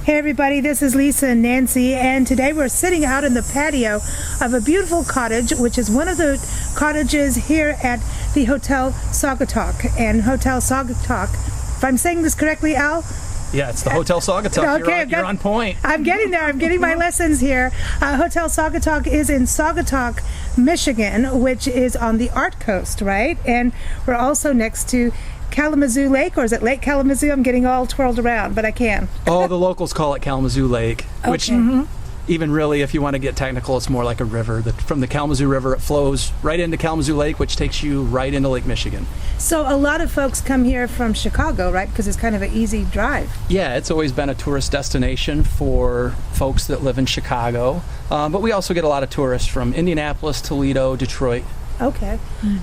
Hey everybody, this is Lisa and Nancy, and today we're sitting out in the patio of a beautiful cottage, which is one of the cottages here at the Hotel-Saugatuck. And Hotel-Saugatuck, if I'm saying this correctly, Al? Yeah, it's the Hotel-Saugatuck. Okay, you're on point. I'm getting there. I'm getting my lessons here. Hotel-Saugatuck is in Saugatuck-Michigan, which is on the Art Coast, right? And we're also next to Kalamazoo Lake, or is it Lake-Kalamazoo? I'm getting all twirled around, but I can. Oh, the locals call it Kalamazoo Lake, which even really, if you want to get technical, it's more like a river. From the Kalamazoo River, it flows right into Kalamazoo Lake, which takes you right into Lake Michigan. So a lot of folks come here from Chicago, right? Because it's kind of an easy drive. Yeah, it's always been a tourist destination for folks that live in Chicago. But we also get a lot of tourists from Indianapolis, Toledo, Detroit. Okay.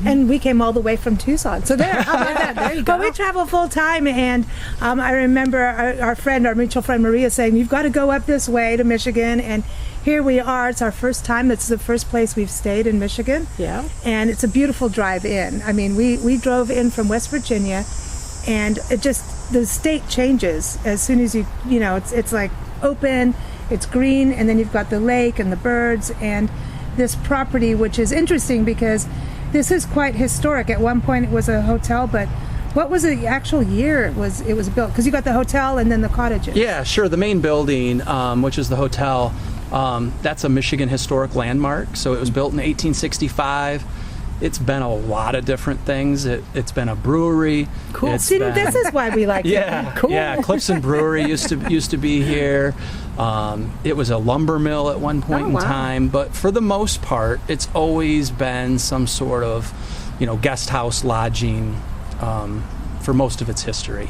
And we came all the way from Tucson. So there, how about that? There you go. But we travel full time, and I remember our mutual friend Maria saying, you've got to go up this way to Michigan, and here we are. It's our first time. It's the first place we've stayed in Michigan. Yeah. And it's a beautiful drive in. I mean, we drove in from West Virginia, and it just, the state changes as soon as it's like open, it's green, and then you've got the lake and the birds, and this property, which is interesting because this is quite historic. At one point it was a hotel, but what was the actual year it was built? Because you got the hotel and then the cottages. Yeah, sure. The main building, which is the hotel, that's a Michigan historic landmark. So it was built in 1865. It's been a lot of different things. It's been a brewery. Cool. See, this is why we like it. Cool. Yeah. Clifson Brewery used to be here. It was a lumber mill at one point in time, but for the most part, it's always been some sort of, guest house lodging for most of its history.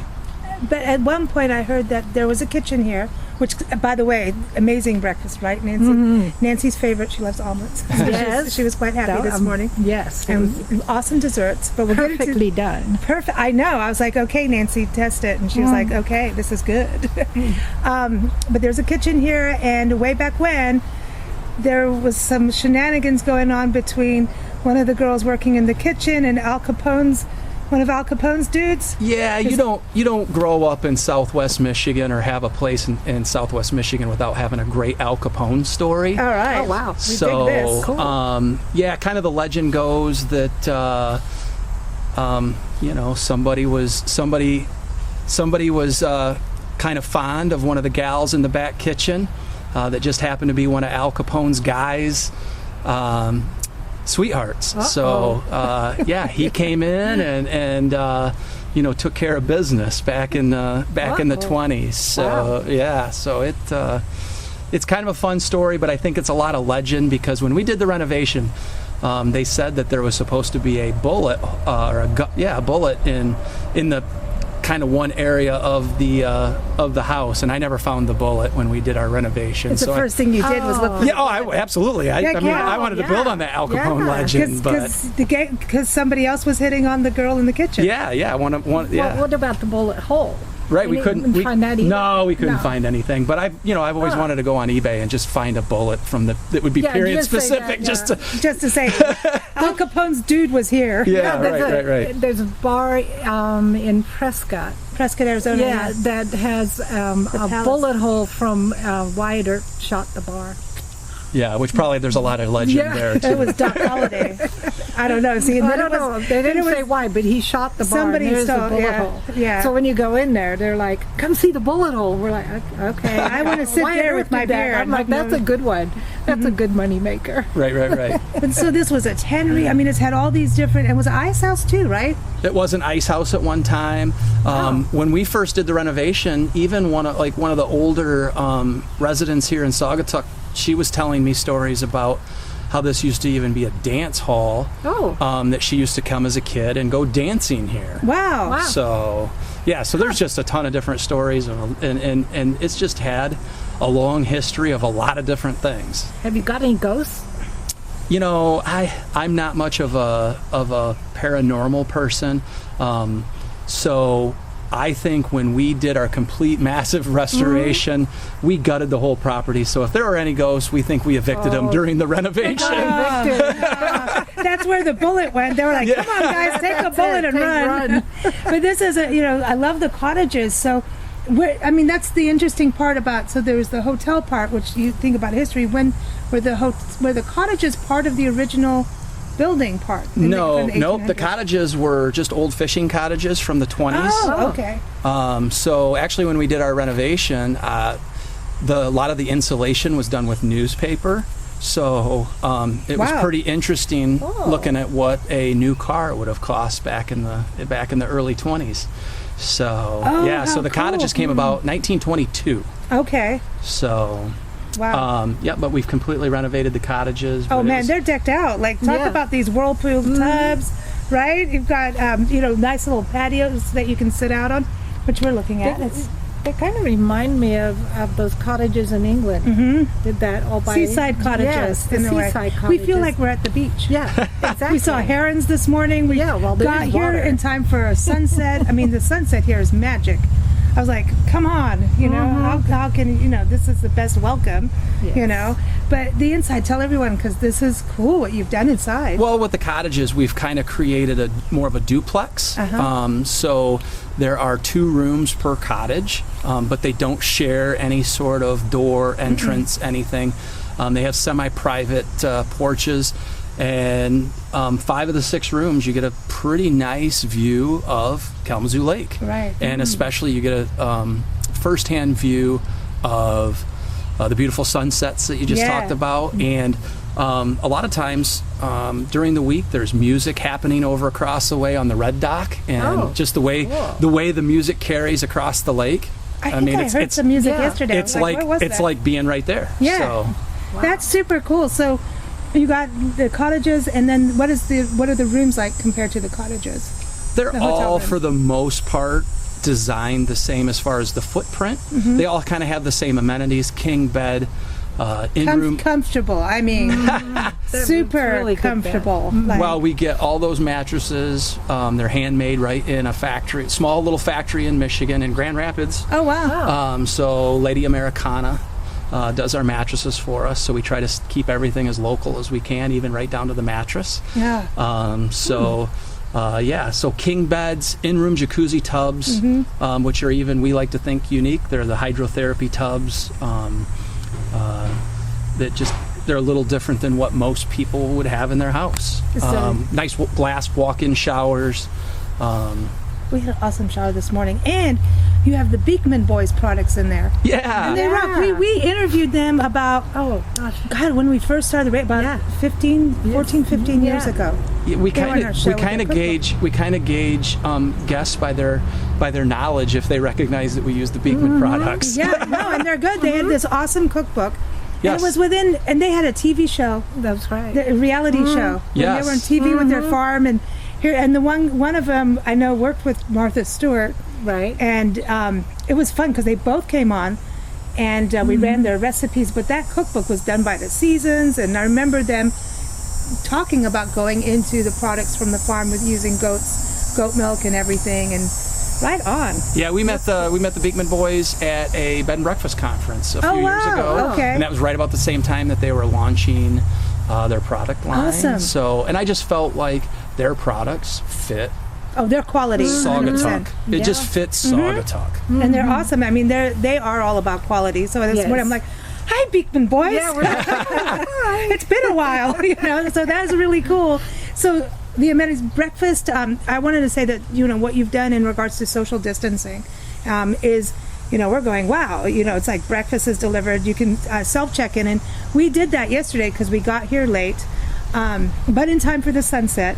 But at one point I heard that there was a kitchen here, which, by the way, amazing breakfast, right, Nancy? Mm-hmm. Nancy's favorite. She loves omelets. Yes. She was quite happy this morning. Yes. And awesome desserts. But we'll perfectly done. Perfect. I know. I was like, okay, Nancy, test it. And she was like, okay, this is good. But there's a kitchen here, and way back when, there was some shenanigans going on between one of the girls working in the kitchen and one of Al Capone's dudes? Yeah, you don't grow up in Southwest Michigan or have a place in Southwest Michigan without having a great Al Capone story. All right. Oh wow. So, we dig this. Cool. Yeah, kind of the legend goes that somebody was kind of fond of one of the gals in the back kitchen that just happened to be one of Al Capone's guys. Sweethearts. Uh-oh. So he came in and took care of business back in the 20s. So so it's kind of a fun story, but I think it's a lot of legend because when we did the renovation, they said that there was supposed to be a bullet a bullet in the kind of one area of the house, and I never found the bullet when we did our renovation. It's the first thing you did was look for absolutely. I wanted to build on that Al Capone legend, because somebody else was hitting on the girl in the kitchen. What about the bullet hole? Right, we couldn't find that either. No, we couldn't find anything. But I've always wanted to go on eBay and just find a bullet that would be period specific, just to say Al Capone's dude was here. Yeah, right. There's a bar in Prescott, Arizona. Yeah, that has a bullet hole from Wyatt Earp shot the bar. Yeah, which probably there's a lot of legend there too. It was Doc Holliday. I don't know. See, I don't know. They didn't say why, but he shot the bar. Somebody and there's saw the bullet hole. Yeah. So when you go in there, they're like, "Come see the bullet hole." We're like, "Okay." I want to sit there with my beer. I'm like, "That's a good one. That's a good money maker." Right. But so this was a tannery. I mean, it's had all these different. It was an ice house too, right? It was an ice house at one time. When we first did the renovation, even one of the older residents here in Saugatuck, she was telling me stories about how this used to even be a dance hall. That she used to come as a kid and go dancing here. Wow. So there's just a ton of different stories, and it's just had a long history of a lot of different things. Have you got any ghosts? I'm not much of a paranormal person, so I think when we did our complete massive restoration, we gutted the whole property. So if there are any ghosts, we think we evicted them during the renovation. That's where the bullet went. They were like, come on, guys, take a bullet and run. But this is I love the cottages. So I mean, that's the interesting part about. So there was the hotel part, which you think about history. When were the cottages part of the original building part? Nope. The cottages were just old fishing cottages from the 20s. Oh, okay. So actually, when we did our renovation, a lot of the insulation was done with newspaper. So it was pretty interesting looking at what a new car would have cost back in the early 20s. So so the cottages came about 1922. Okay. So wow. But we've completely renovated the cottages. Oh man, they're decked out. Like talk about these whirlpool tubs, right? You've got nice little patios that you can sit out on, which we're looking at. They kind of remind me of those cottages in England. Mm-hmm. Did that all by seaside cottages? Yes, the seaside cottages. We feel like we're at the beach. Yeah, exactly. We saw herons this morning. We got here in time for a sunset. I mean, the sunset here is magic. I was like, come on, how can this is the best welcome, But the inside, tell everyone, because this is cool what you've done inside. Well, with the cottages, we've kind of created more of a duplex. So there are 2 rooms per cottage, but they don't share any sort of door, entrance, anything. They have semi-private porches. And 5 of the 6 rooms, you get a pretty nice view of Kalamazoo Lake. Right. And especially you get a first-hand view of the beautiful sunsets that you just talked about. And a lot of times during the week, there's music happening over across the way on the Red Dock. And just the way the music carries across the lake. I heard some music yesterday. It's like being right there. Yeah. So. Wow. That's super cool. So you got the cottages, and then what are the rooms like compared to the cottages? They're all, for the most part, designed the same as far as the footprint. Mm-hmm. They all kind of have the same amenities: king bed, in-room. Comfortable. I mean, super really comfortable. Well, we get all those mattresses. They're handmade right in a factory, small little factory in Michigan, in Grand Rapids. Oh wow! So Lady Americana does our mattresses for us, so we try to keep everything as local as we can, even right down to the mattress. Yeah. So king beds, in-room jacuzzi tubs, which are we like to think unique. They're the hydrotherapy tubs they're a little different than what most people would have in their house. Nice glass walk-in showers. We had an awesome shower this morning, and you have the Beekman Boys products in there. Yeah. And they rock. We interviewed them about, when we first started, about 15 years ago. Yeah, we kind of gauge guests by their knowledge if they recognize that we use the Beekman products. Yeah, and they're good. They had this awesome cookbook. Yes. And it was and they had a TV show. That's right. A reality show. Yes. They were on TV with their farm, and the one of them I know worked with Martha Stewart. Right. And it was fun because they both came on, and we ran their recipes. But that cookbook was done by the Seasons, and I remember them talking about going into the products from the farm with using goat milk and everything, and right on. Yeah, we met the Beekman Boys at a bed and breakfast conference a few years ago. Okay. And that was right about the same time that they were launching their product line. Awesome. So, and I just felt like their products fit. Oh, their quality. Saugatuck. It just fits Saugatuck. And they're awesome. I mean, they are all about quality. So that's what I'm like, hi, Beekman Boys. Yeah, it's been a while, So that is really cool. So the amenities breakfast. I wanted to say that what you've done in regards to social distancing is. We're going, wow, it's like breakfast is delivered. You can self-check-in. And we did that yesterday because we got here late, but in time for the sunset.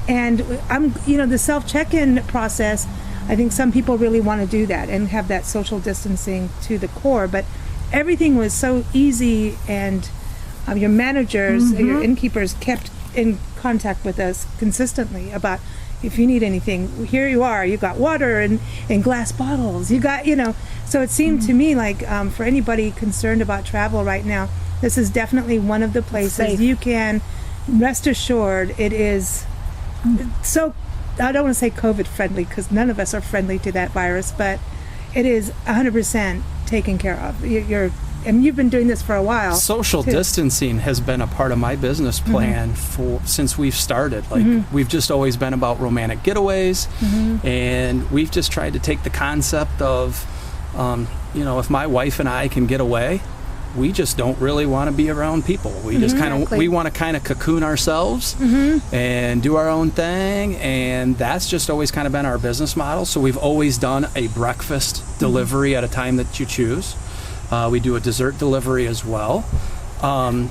And the self-check-in process, I think some people really want to do that and have that social distancing to the core. But everything was so easy, and your managers, your innkeepers kept in contact with us consistently about if you need anything, here you are. You got water and glass bottles. You got, So it seemed to me like for anybody concerned about travel right now, this is definitely one of the places you can rest assured it is so. I don't want to say COVID friendly because none of us are friendly to that virus, but it is 100% taken care of. And you've been doing this for a while. Social distancing has been a part of my business plan since we've started. We've just always been about romantic getaways, and we've just tried to take the concept of if my wife and I can get away, we just don't really want to be around people. We just we want to kind of cocoon ourselves and do our own thing, and that's just always kind of been our business model. So we've always done a breakfast delivery at a time that you choose. We do a dessert delivery as well. And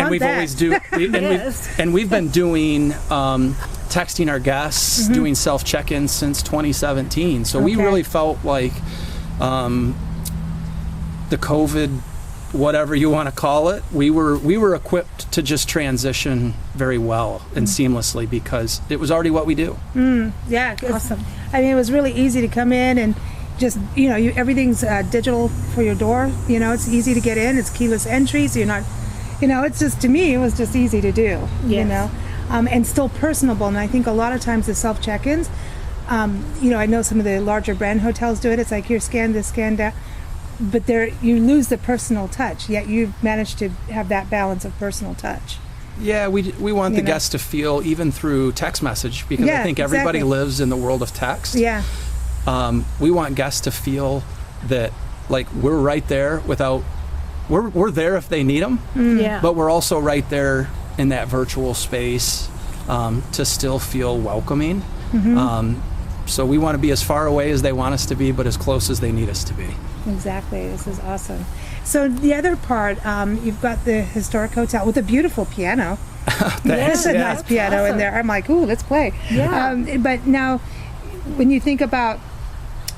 we've always we've been doing texting our guests, doing self check-ins since 2017. So we really felt like the COVID, whatever you want to call it, we were equipped to just transition very well and seamlessly because it was already what we do. Yeah, Awesome. I mean, it was really easy to come in and just, everything's digital for your door. It's easy to get in. It's keyless entry, so you're not, it's just, to me, it was just easy to do, Yes. and still personable. And I think a lot of times the self check-ins, I know some of the larger brand hotels do it. It's like, here, scan this, scan that. But you lose the personal touch, yet you've managed to have that balance of personal touch. Yeah, we want the guests to feel, even through text message, because I think everybody lives in the world of text. Yeah. We want guests to feel that, like, we're right there we're there if they need them, Yeah. but we're also right there in that virtual space to still feel welcoming. So we want to be as far away as they want us to be, but as close as they need us to be. Exactly. This is awesome. So the other part, you've got the historic hotel with a beautiful piano. There's a nice piano in there. I'm like, ooh, let's play. Yeah. But now, when you think about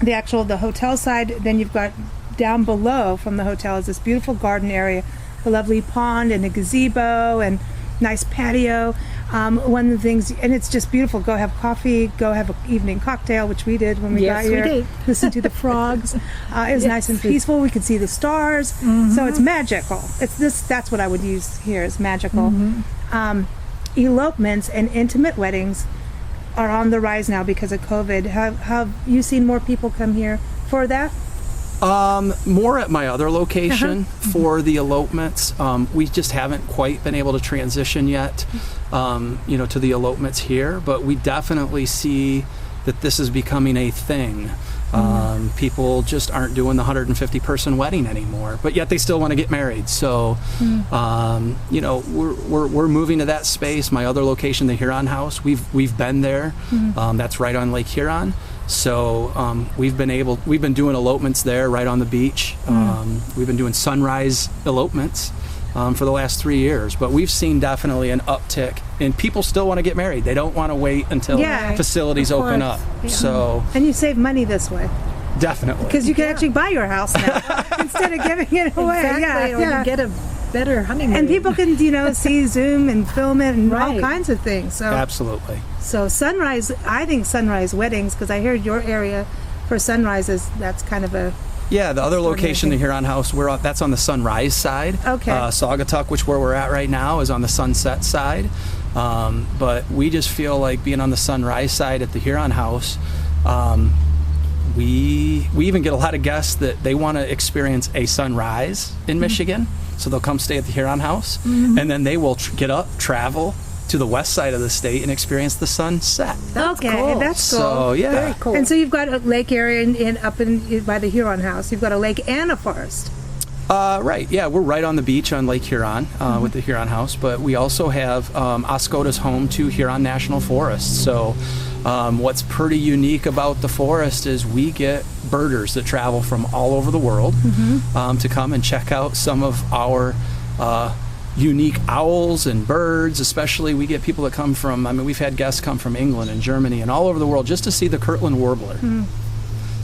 the hotel side, then you've got down below from the hotel is this beautiful garden area, a lovely pond and a gazebo and nice patio. One of the things, and it's just beautiful. Go have coffee, go have an evening cocktail, which we did when we got here. Yes, we did. Listen to the frogs. It was nice and peaceful. We could see the stars. So it's magical. That's what I would use here, is magical. Elopements and intimate weddings are on the rise now because of COVID. Have you seen more people come here for that? More at my other location for the elopements. We just haven't quite been able to transition yet, to the elopements here, but we definitely see that this is becoming a thing. People just aren't doing the 150 person wedding anymore, but yet they still want to get married. So, we're moving to that space. My other location, the Huron House, we've been there. That's right on Lake Huron. So we've been doing elopements there right on the beach. We've been doing sunrise elopements for the last 3 years, but we've seen definitely an uptick, and people still want to get married. They don't want to wait until facilities open up. Yeah. So, and you save money this way. Definitely. Because you can actually buy your house now instead of giving it away. Exactly. Or you get a better honeymoon. And people can, see Zoom and film it and all kinds of things. So absolutely. So I think sunrise weddings, because I heard your area for sunrises, that's kind of a... Yeah, the other location, the Huron House, that's on the sunrise side. Okay. Saugatuck, which where we're at right now, is on the sunset side. But we just feel like being on the sunrise side at the Huron House, we even get a lot of guests that they want to experience a sunrise in Michigan. So they'll come stay at the Huron House, and then they will get up, travel to the west side of the state and experience the sunset. That's cool. That's cool. So, yeah. Very cool. And so you've got a lake area up by the Huron House. You've got a lake and a forest. Right, yeah, we're right on the beach on Lake Huron with the Huron House, but we also have Oscoda's home to Huron National Forest. So what's pretty unique about the forest is we get birders that travel from all over the world to come and check out some of our unique owls and birds. Especially we get people that come from, we've had guests come from England and Germany and all over the world just to see the Kirtland warbler.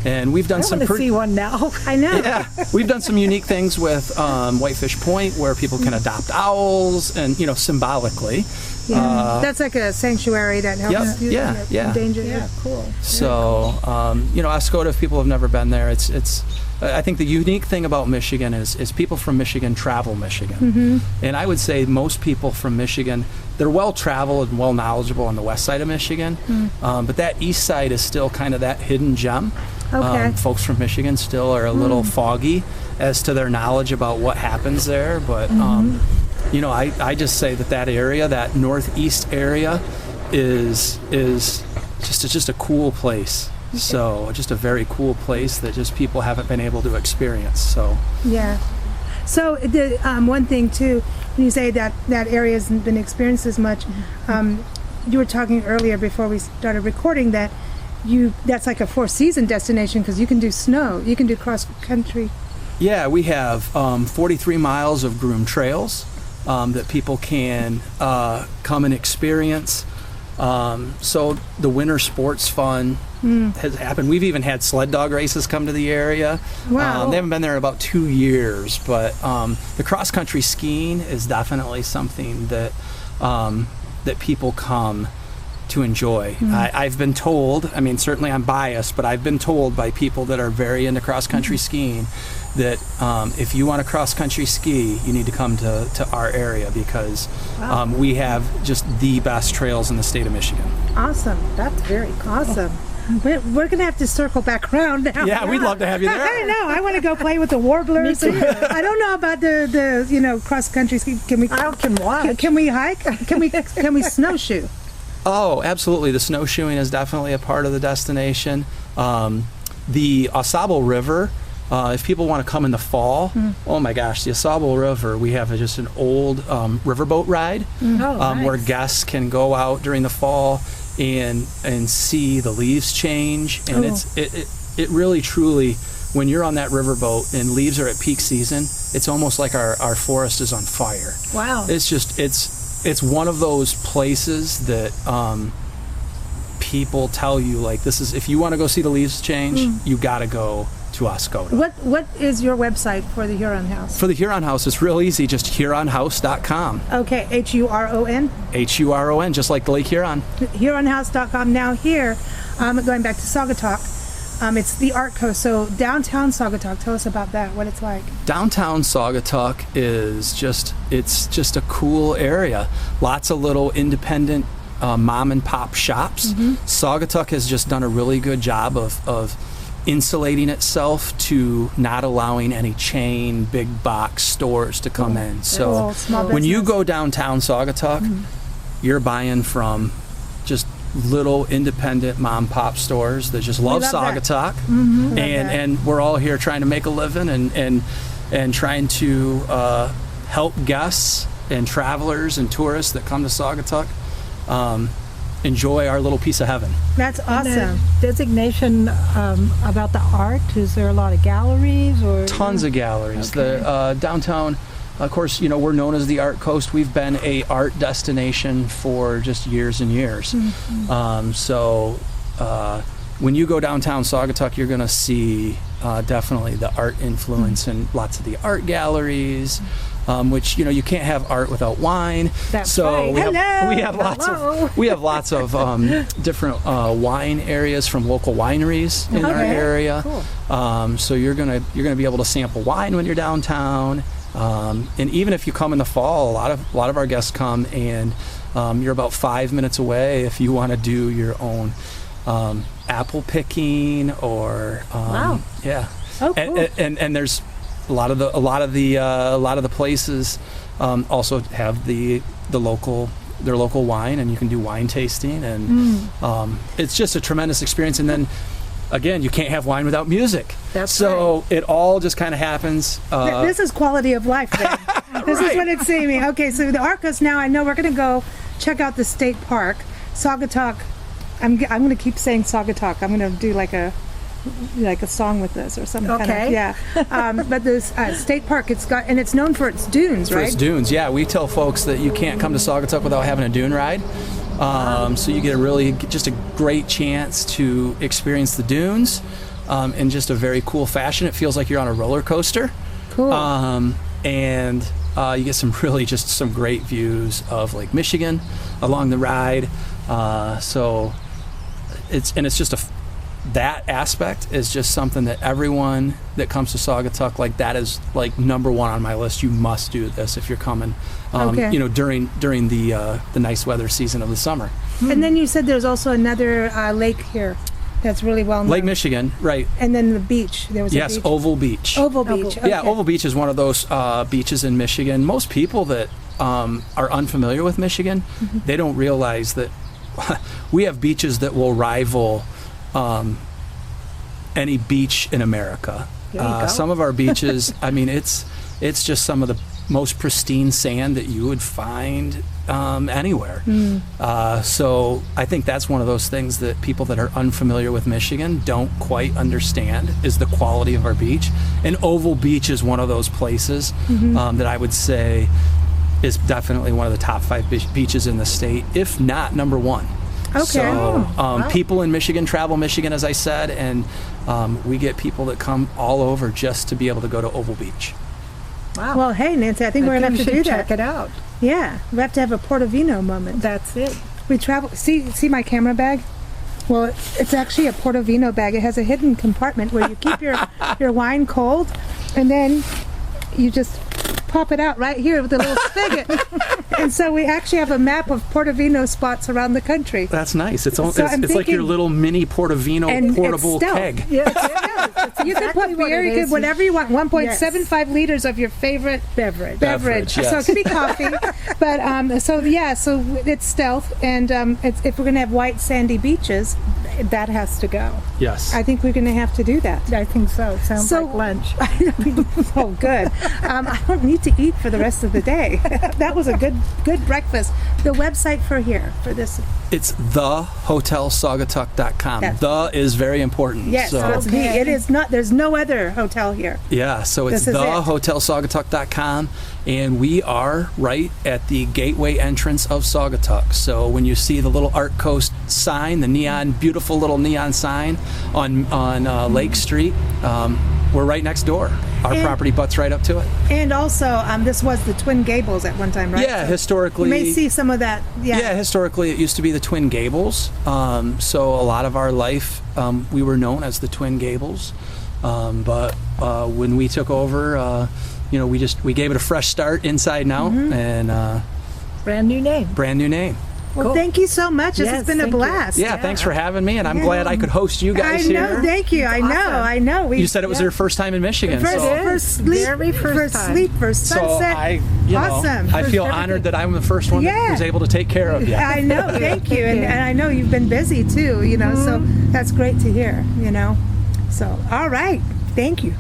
And we've done I want to see one now. I know. Yeah, we've done some unique things with Whitefish Point, where people can adopt owls, and symbolically. Yeah. That's like a sanctuary that helps endangered. Yeah, cool. So, Oscoda, if people have never been there, it's. I think the unique thing about Michigan is people from Michigan travel Michigan, and I would say most people from Michigan, they're well traveled and well knowledgeable on the west side of Michigan, but that east side is still kind of that hidden gem. Okay. Folks from Michigan still are a little foggy as to their knowledge about what happens there, but I just say that area, that northeast area, is just a cool place. So just a very cool place that just people haven't been able to experience. So yeah. So the one thing too, when you say that area hasn't been experienced as much, you were talking earlier before we started recording that that's like a 4-season destination because you can do snow, you can do cross country. Yeah, we have 43 miles of groomed trails that people can come and experience. So the winter sports fun has happened. We've even had sled dog races come to the area. Wow. They haven't been there in about 2 years, but the cross country skiing is definitely something that that people come to enjoy. I've been told, I mean, certainly I'm biased, but I've been told by people that are very into cross country skiing that if you want to cross country ski, you need to come to our area because we have just the best trails in the state of Michigan. Awesome. That's very cool. Awesome. We're going to have to circle back around now. Yeah, we'd love to have you there. I know. I want to go play with the warblers. Me too. I don't know about the cross country ski. Can we? I can watch. Can we hike? Can we snowshoe? Oh, absolutely. The snowshoeing is definitely a part of the destination. The Ausable River, if people want to come in the fall, oh my gosh, the Ausable River, we have just an old riverboat ride Nice. where guests can go out during the fall and see the leaves change. And it really, truly, when you're on that riverboat and leaves are at peak season, it's almost like our forest is on fire. Wow. It's one of those places that people tell you, like, this is, if you want to go see the leaves change, you got to go to Saugatuck. What is your website for the Huron House? For the Huron House, it's real easy, just huronhouse.com. Okay, HURON? HURON, just like the Lake Huron. Huronhouse.com. Now here, going back to Saugatuck, it's the Art Coast, so downtown Saugatuck. Tell us about that, what it's like. Downtown Saugatuck is it's just a cool area. Lots of little independent mom and pop shops. Saugatuck has just done a really good job of insulating itself to not allowing any chain big box stores to come in. So when you go downtown Saugatuck, you're buying from just little independent mom pop stores that just love Saugatuck, and we're all here trying to make a living and trying to help guests and travelers and tourists that come to Saugatuck enjoy our little piece of heaven. That's awesome. And the designation about the art, is there a lot of galleries or? Tons of galleries. Okay. The downtown, of course, we're known as the Art Coast. We've been a art destination for just years and years. So when you go downtown Saugatuck, you're going to see definitely the art influence and lots of the art galleries. Which you can't have art without wine. That's so right. we have lots of different wine areas from local wineries in our area. Cool. So you're gonna be able to sample wine when you're downtown. And even if you come in the fall, a lot of our guests come, and you're about 5 minutes away if you want to do your own apple picking or Wow. yeah. Oh, cool. And there's a lot of the places also have their local wine, and you can do wine tasting, and it's just a tremendous experience. And then again, you can't have wine without music. That's so it all just kind of happens. This is quality of life then. This is what it's seeming. Okay, so the Art Coast, now I know we're going to go check out the state park. Saugatuck, I'm going to keep saying Saugatuck. I'm going to do like a song with this or something. Okay. Yeah. But this state park, it's known for its dunes, for right? its dunes, yeah. We tell folks that you can't come to Saugatuck without having a dune ride. So you get just a great chance to experience the dunes in just a very cool fashion. It feels like you're on a roller coaster. Cool. And you get some great views of Lake Michigan along the ride. So it's just that aspect is just something that everyone that comes to Saugatuck, like, that is like number one on my list. You must do this if you're coming, during the nice weather season of the summer. And then you said there's also another lake here that's really well known. Lake Michigan, right? And then the beach. There was a beach. Oval Beach. Oval Beach. Okay. Yeah, Oval Beach is one of those beaches in Michigan. Most people that are unfamiliar with Michigan, they don't realize that we have beaches that will rival any beach in America. There you go. Some of our beaches, I mean, it's just some of the most pristine sand that you would find anywhere. So I think that's one of those things that people that are unfamiliar with Michigan don't quite understand, is the quality of our beach. And Oval Beach is one of those places that I would say is definitely one of the top 5 beaches in the state, if not number 1. Okay. So people in Michigan travel Michigan, as I said, and we get people that come all over just to be able to go to Oval Beach. Wow. Well, hey, Nancy, I think we're going to have to do that. Check it out. Yeah, we have to have a Portofino moment. That's it. We travel. See my camera bag? Well, it's actually a Portofino bag. It has a hidden compartment where you keep your wine cold, and then you just pop it out right here with a little spigot. And so we actually have a map of Portofino spots around the country. That's nice. It's like thinking- your little mini Portofino And portable it's stealth. keg. Yes, it is. You can put beer, you can whatever you want. 1.75 liters of your favorite beverage. Beverage, yes. So it could be coffee, but so it's stealth, and if we're going to have white sandy beaches, That has to go. Yes. I think we're going to have to do that. I think so. Sounds So- like lunch. Oh, good. I don't need to eat for the rest of the day. That was a good breakfast. The website for this. It's The-Hotel-Saugatuck.com. That's- The is very important. Yes, So, that's the. It is not. There's no other hotel here. yeah, so it's This is it. The-Hotel-Saugatuck.com, and we are right at the gateway entrance of Saugatuck. So when you see the little Art Coast sign, the beautiful little neon sign on Lake Street, we're right next door. Our And- property butts right up to it. And also, this was the Twin Gables at one time, right? Yeah, So historically. you may see some of that. Yeah, historically it used to be the Twin Gables. So a lot of our life we were known as the Twin Gables. But when we took over, we gave it a fresh start inside and out, and Brand new name. brand new name. Well, Cool. thank you so much. This Yes, has been a thank you. blast. Yeah, thanks for having me, and I'm Yeah. glad I could host you guys I know. here. Thank you. I know. You said it was your first time in Michigan. First, so first sleep, Very first time. first so sunset. Awesome. I feel honored that I'm the first one that Yeah. was able to take care of you. I know. Thank you. And I know you've been busy too. So that's great to hear. So all right. Thank you.